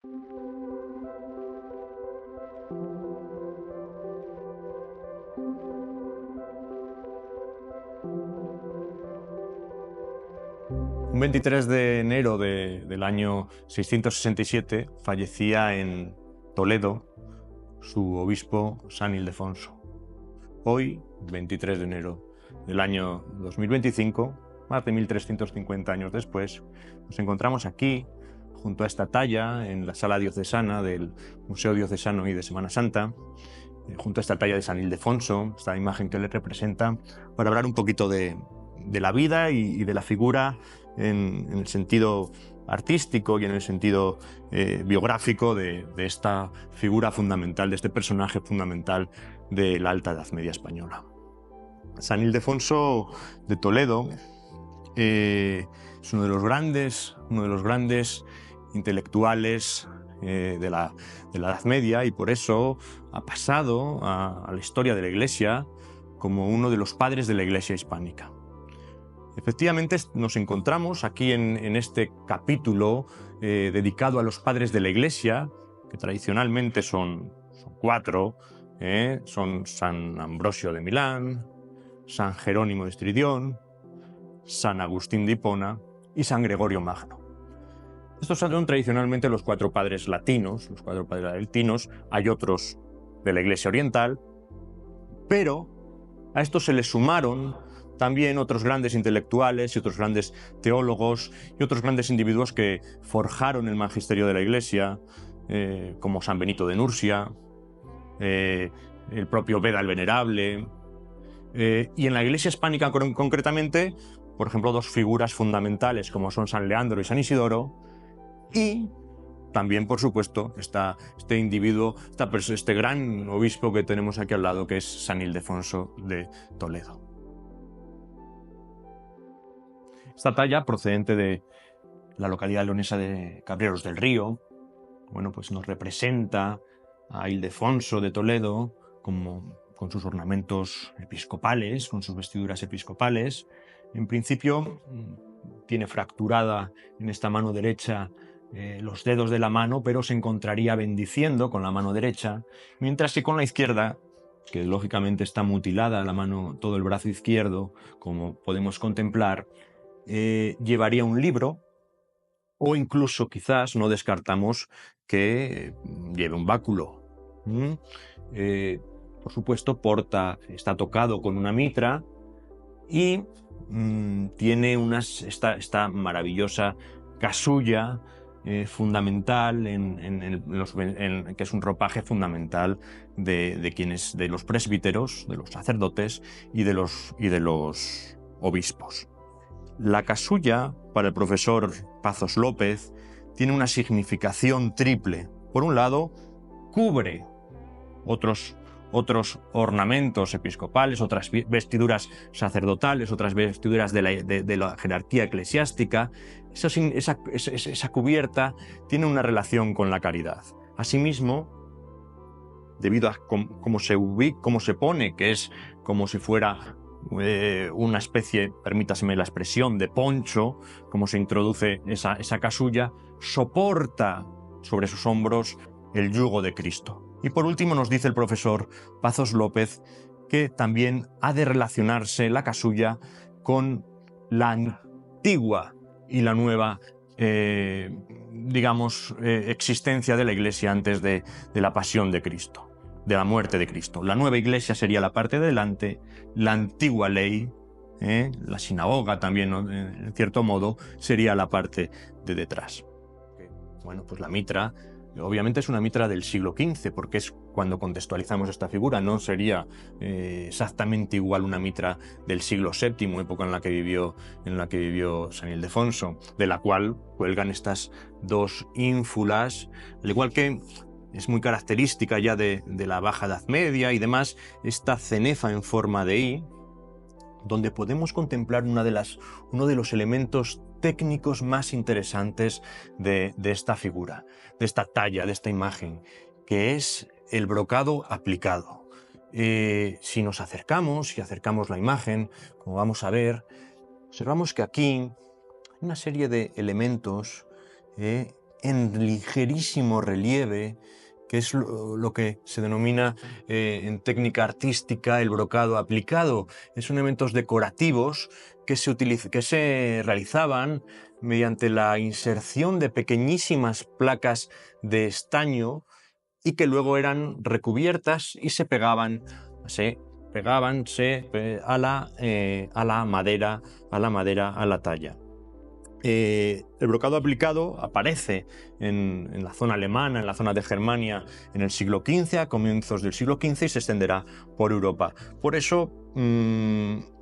Un 23 de enero del año 667 fallecía en Toledo su obispo San Ildefonso. Hoy, 23 de enero del año 2025, más de 1350 años después, nos encontramos aquí, junto a esta talla, en la sala diocesana del Museo Diocesano y de Semana Santa, junto a esta talla de San Ildefonso, esta imagen que le representa, para hablar un poquito de la vida y de la figura en el sentido artístico y en el sentido biográfico de esta figura fundamental, de este personaje fundamental de la Alta Edad Media española. San Ildefonso de Toledo es uno de los grandes intelectuales de la Edad Media, y por eso ha pasado a la historia de la Iglesia como uno de los padres de la Iglesia hispánica. Efectivamente, nos encontramos aquí en este capítulo dedicado a los padres de la Iglesia, que tradicionalmente son cuatro. Son San Ambrosio de Milán, San Jerónimo de Estridión, San Agustín de Hipona y San Gregorio Magno. Estos son tradicionalmente los cuatro padres latinos, Hay otros de la Iglesia oriental, pero a estos se les sumaron también otros grandes intelectuales y otros grandes teólogos y otros grandes individuos que forjaron el magisterio de la Iglesia, como San Benito de Nursia, el propio Beda el Venerable, y en la Iglesia hispánica concretamente, por ejemplo, dos figuras fundamentales como son San Leandro y San Isidoro, y también, por supuesto, este individuo, este gran obispo que tenemos aquí al lado, que es San Ildefonso de Toledo. Esta talla, procedente de la localidad leonesa de Cabreros del Río, bueno, pues nos representa a Ildefonso de Toledo con sus ornamentos episcopales, con sus vestiduras episcopales. En principio tiene fracturada en esta mano derecha los dedos de la mano, pero se encontraría bendiciendo con la mano derecha, mientras que con la izquierda, que lógicamente está mutilada la mano, todo el brazo izquierdo, como podemos contemplar, llevaría un libro, o incluso quizás no descartamos que lleve un báculo. Por supuesto, está tocado con una mitra y tiene esta maravillosa casulla fundamental, que es un ropaje fundamental de los presbíteros, de los sacerdotes y de los obispos. La casulla, para el profesor Pazos López, tiene una significación triple. Por un lado, cubre otros ornamentos episcopales, otras vestiduras sacerdotales, otras vestiduras de la jerarquía eclesiástica. Esa cubierta tiene una relación con la caridad. Asimismo, debido a cómo se pone, que es como si fuera una especie, permítaseme la expresión, de poncho, como se introduce esa casulla, soporta sobre sus hombros el yugo de Cristo. Y por último nos dice el profesor Pazos López que también ha de relacionarse la casulla con la antigua y la nueva existencia de la Iglesia antes de la pasión de Cristo, de la muerte de Cristo. La nueva Iglesia sería la parte de delante, la antigua ley, la sinagoga también, ¿no?, en cierto modo, sería la parte de detrás. Bueno, pues la mitra obviamente es una mitra del siglo XV, porque es cuando contextualizamos esta figura. No sería exactamente igual una mitra del siglo VII, época en la que vivió San Ildefonso, de la cual cuelgan estas dos ínfulas, al igual que es muy característica ya de la Baja Edad Media y demás, esta cenefa en forma de I, donde podemos contemplar uno de los elementos técnicos más interesantes de esta figura, de esta talla, de esta imagen, que es el brocado aplicado. Si nos acercamos la imagen, como vamos a ver, observamos que aquí hay una serie de elementos en ligerísimo relieve, que es lo que se denomina en técnica artística el brocado aplicado. Son elementos decorativos que se realizaban mediante la inserción de pequeñísimas placas de estaño y que luego eran recubiertas y se pegaban a la madera, a la talla. El brocado aplicado aparece en la zona alemana, en la zona de Germania, en el siglo XV, a comienzos del siglo XV, y se extenderá por Europa. Por eso,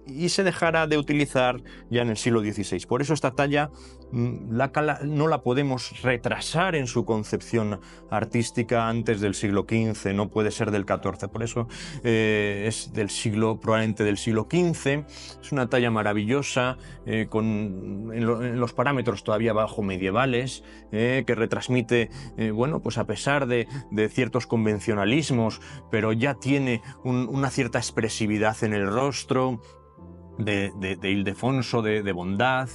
y se dejará de utilizar ya en el siglo XVI. Por eso esta talla no la podemos retrasar en su concepción artística antes del siglo XV, no puede ser del XIV. Por eso es probablemente del siglo XV. Es una talla maravillosa, en los parámetros todavía bajo medievales, que retransmite, pues a pesar de ciertos convencionalismos, pero ya tiene una cierta expresividad en el rostro de Ildefonso, de bondad.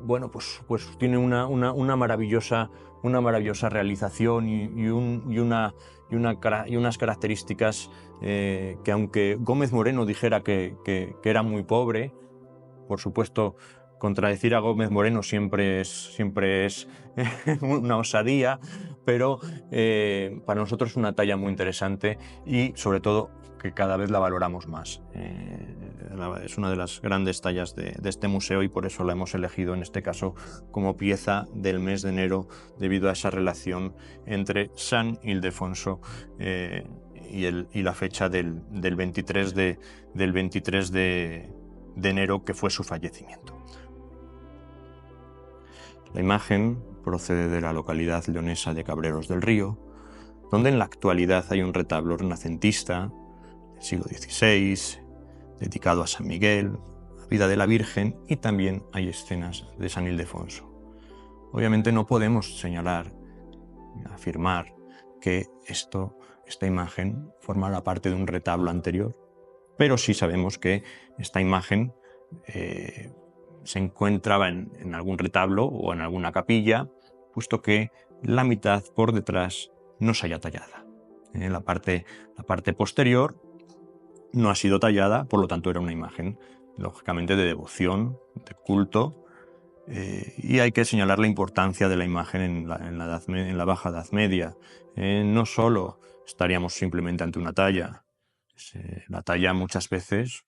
Pues tiene una maravillosa realización y unas características que, aunque Gómez Moreno dijera que era muy pobre, por supuesto, contradecir a Gómez Moreno siempre es una osadía, pero para nosotros es una talla muy interesante y, sobre todo, que cada vez la valoramos más. Es una de las grandes tallas de este museo y por eso la hemos elegido en este caso como pieza del mes de enero, debido a esa relación entre San Ildefonso y la fecha del 23 de enero, que fue su fallecimiento. La imagen procede de la localidad leonesa de Cabreros del Río, donde en la actualidad hay un retablo renacentista del siglo XVI, dedicado a San Miguel, a la vida de la Virgen, y también hay escenas de San Ildefonso. Obviamente no podemos señalar, afirmar que esta imagen formará parte de un retablo anterior, pero sí sabemos que esta imagen se encontraba en algún retablo o en alguna capilla, puesto que la mitad por detrás no se halla tallada. La parte posterior no ha sido tallada, por lo tanto era una imagen, lógicamente, de devoción, de culto, y hay que señalar la importancia de la imagen en la Baja Edad Media. No solo estaríamos simplemente ante una talla, la talla muchas veces,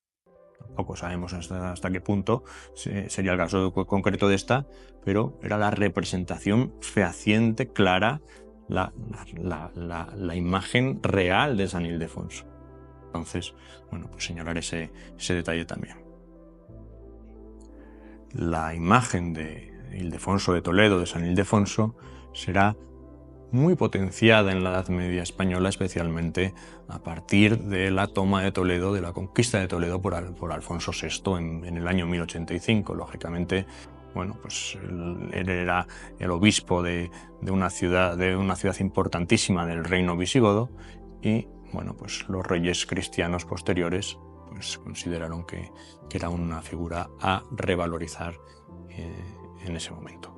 tampoco sabemos hasta qué punto sería el caso concreto de esta, pero era la representación fehaciente, clara, la imagen real de San Ildefonso. Entonces, pues señalar ese detalle también. La imagen de Ildefonso de Toledo, de San Ildefonso, será muy potenciada en la Edad Media española, especialmente a partir de la toma de Toledo, de la conquista de Toledo por Alfonso VI en el año 1085. Lógicamente, pues él era el obispo de una ciudad importantísima del reino visigodo, y pues los reyes cristianos posteriores pues consideraron que era una figura a revalorizar en ese momento.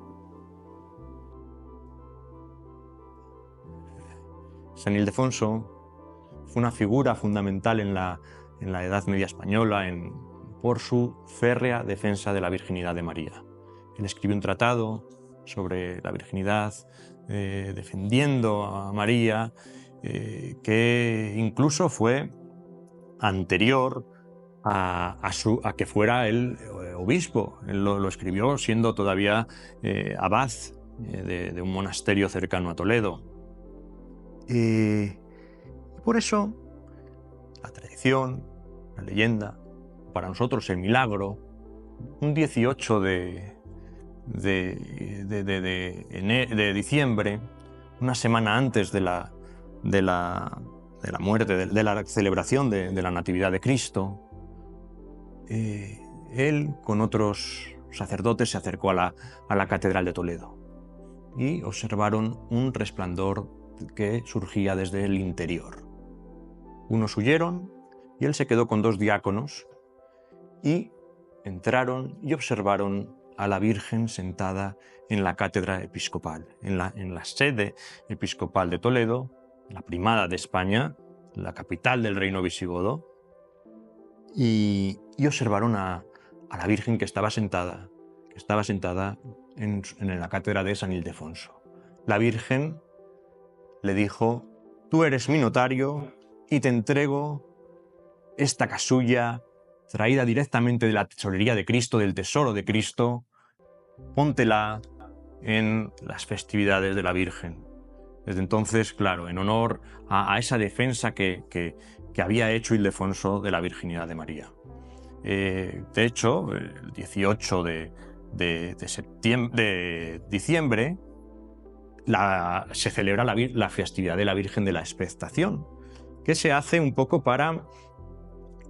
San Ildefonso fue una figura fundamental en la Edad Media española por su férrea defensa de la virginidad de María. Él escribió un tratado sobre la virginidad, defendiendo a María, que incluso fue anterior a que fuera él obispo. Él lo escribió siendo todavía abad de un monasterio cercano a Toledo. Por eso la tradición, la leyenda, para nosotros el milagro, un 18 de diciembre, una semana antes de la muerte, de la celebración de la Natividad de Cristo, él con otros sacerdotes se acercó a la Catedral de Toledo y observaron un resplandor que surgía desde el interior. Unos huyeron y él se quedó con 2 diáconos y entraron y observaron a la Virgen sentada en la cátedra episcopal, en la sede episcopal de Toledo, la primada de España, la capital del reino visigodo, y observaron a la Virgen que estaba sentada en la cátedra de San Ildefonso. La Virgen le dijo: tú eres mi notario y te entrego esta casulla traída directamente de la tesorería de Cristo, del tesoro de Cristo, póntela en las festividades de la Virgen. Desde entonces, claro, en honor a esa defensa que había hecho Ildefonso de la virginidad de María. De hecho, el 18 de diciembre se celebra la festividad de la Virgen de la Expectación, que se hace un poco para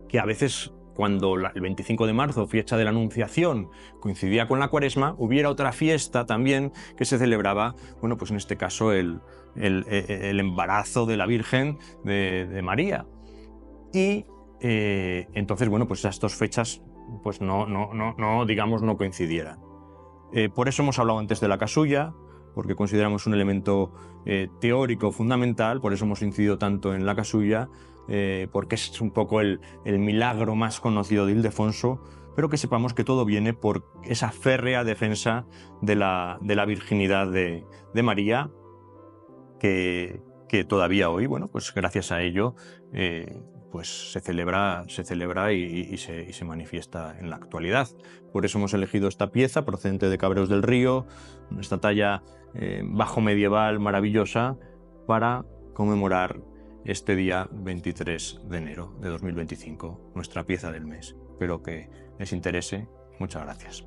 que a veces, cuando el 25 de marzo, fecha de la Anunciación, coincidía con la Cuaresma, hubiera otra fiesta también que se celebraba, bueno, pues en este caso el embarazo de la Virgen de María. Y entonces, bueno, pues esas dos fechas pues no coincidieran. Por eso hemos hablado antes de la casulla, porque consideramos un elemento teórico fundamental, por eso hemos incidido tanto en la casulla, porque es un poco el milagro más conocido de Ildefonso, pero que sepamos que todo viene por esa férrea defensa de la virginidad de María, que todavía hoy, bueno, pues gracias a ello, pues se celebra y se manifiesta en la actualidad. Por eso hemos elegido esta pieza procedente de Cabreros del Río, esta talla bajo medieval maravillosa, para conmemorar este día 23 de enero de 2025, nuestra pieza del mes. Espero que les interese. Muchas gracias.